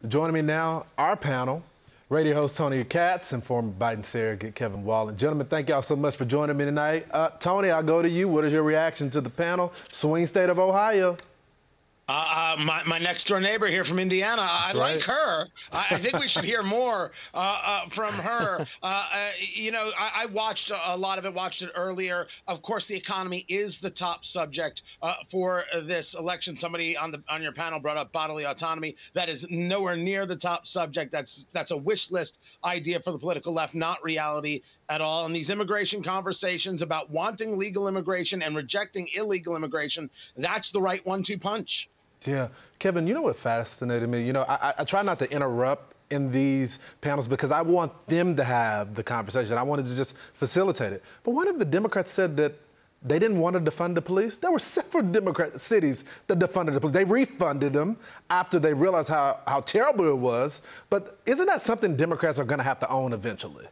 Joining me now, our panel, radio host Tony Katz and former Biden surrogate Kevin Wallen. Gentlemen, thank y'all so much for joining me tonight. Tony, I'll go to you. What is your reaction to the panel? Swing state of Ohio. My next door neighbor here from Indiana. I like her. I think we should hear more from her. I watched a lot of it, watched it earlier. Of course, the economy is the top subject for this election. Somebody on your panel brought up bodily autonomy. That is nowhere near the top subject. That's a wish list idea for the political left, not reality at all. And these immigration conversations about wanting legal immigration and rejecting illegal immigration, that's the right 1-2 punch. Yeah. Kevin, you know what fascinated me? You know, I try not to interrupt in these panels because I want them to have the conversation. I wanted to just facilitate it. But one of the Democrats said that they didn't want to defund the police. There were several Democrat cities that defunded the police. They refunded them after they realized how terrible it was. But isn't that something Democrats are going to have to own eventually?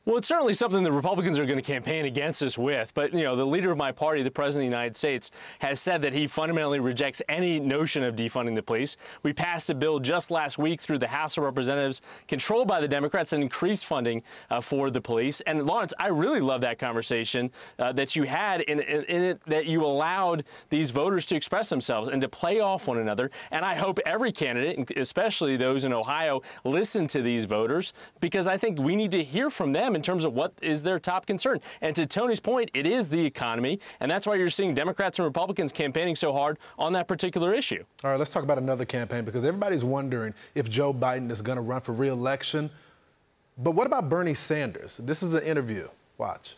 Well, it's certainly something the Republicans are going to campaign against us with. But, you know, the leader of my party, the President of the United States, has said that he fundamentally rejects any notion of defunding the police. We passed a bill just last week through the House of Representatives controlled by the Democrats and increased funding for the police. And, Lawrence, I really love that conversation that you had in it, that you allowed these voters to express themselves and to play off one another. And I hope every candidate, especially those in Ohio, listen to these voters, because I think we need to hear from them in terms of what is their top concern. And to Tony's point, it is the economy, and that's why you're seeing Democrats and Republicans campaigning so hard on that particular issue. All right, let's talk about another campaign, because everybody's wondering if Joe Biden is going to run for re-election. But what about Bernie Sanders? This is an interview. Watch.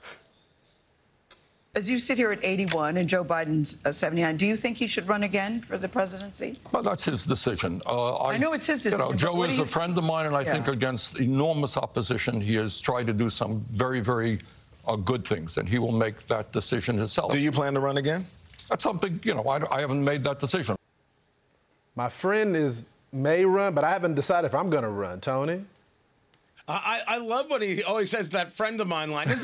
As you sit here at 81 and Joe Biden's 79, do you think he should run again for the presidency? Well, that's his decision. I know it's his decision. You know, Joe is a friend of mine, and I think against enormous opposition, he has tried to do some very, very good things, and he will make that decision himself. Do you plan to run again? That's something, you know, I haven't made that decision. My friend may run, but I haven't decided if I'm going to run. Tony? I love what he always says, that friend of mine line. I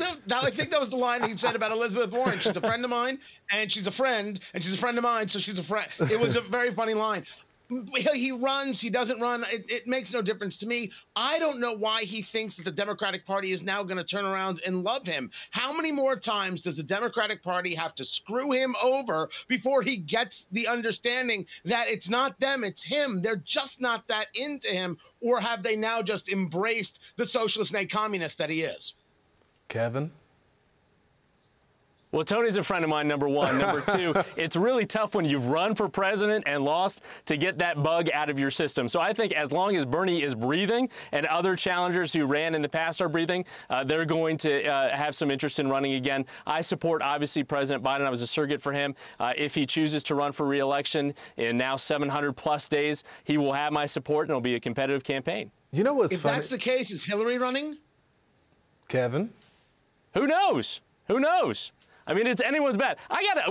think that was the line he said about Elizabeth Warren. She's a friend of mine, and she's a friend, and she's a friend of mine, so she's a friend. It was a very funny line. He runs, he doesn't run. It makes no difference to me. I don't know why he thinks that the Democratic Party is now going to turn around and love him. How many more times does the Democratic Party have to screw him over before he gets the understanding that it's not them, it's him? They're just not that into him. Or have they now just embraced the socialist and communist that he is? Kevin? Well, Tony's a friend of mine, number one. Number two, it's really tough when you've run for president and lost to get that bug out of your system. So I think as long as Bernie is breathing and other challengers who ran in the past are breathing, they're going to have some interest in running again. I support, obviously, President Biden. I was a surrogate for him. If he chooses to run for re-election in now 700-plus days, he will have my support, and it'll be a competitive campaign. You know what's funny? If that's the case, is Hillary running? Kevin? Who knows? Who knows? I mean, it's anyone's bet.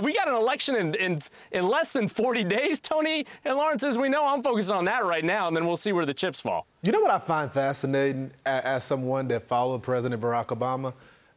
We got an election in less than 40 days, Tony and Lawrence, as we know. I'm focusing on that right now, and then we'll see where the chips fall. You know what I find fascinating as someone that followed President Barack Obama?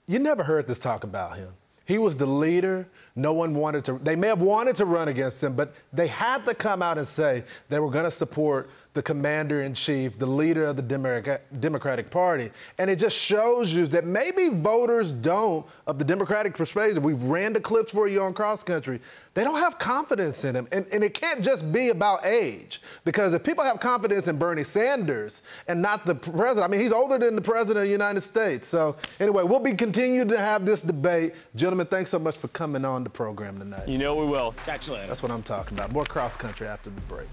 You never heard this talk about him. He was the leader. No one wanted to. They may have wanted to run against him, but they had to come out and say they were going to support the commander-in-chief, the leader of the Democratic Party. And it just shows you that maybe voters don't, of the Democratic perspective, we've ran the clips for you on Cross Country, they don't have confidence in him. And it can't just be about age. Because if people have confidence in Bernie Sanders and not the president, I mean, he's older than the president of the United States. So anyway, we'll be continuing to have this debate. Gentlemen, thanks so much for coming on the program tonight. You know we will. Catch you later. That's what I'm talking about. More Cross Country after the break.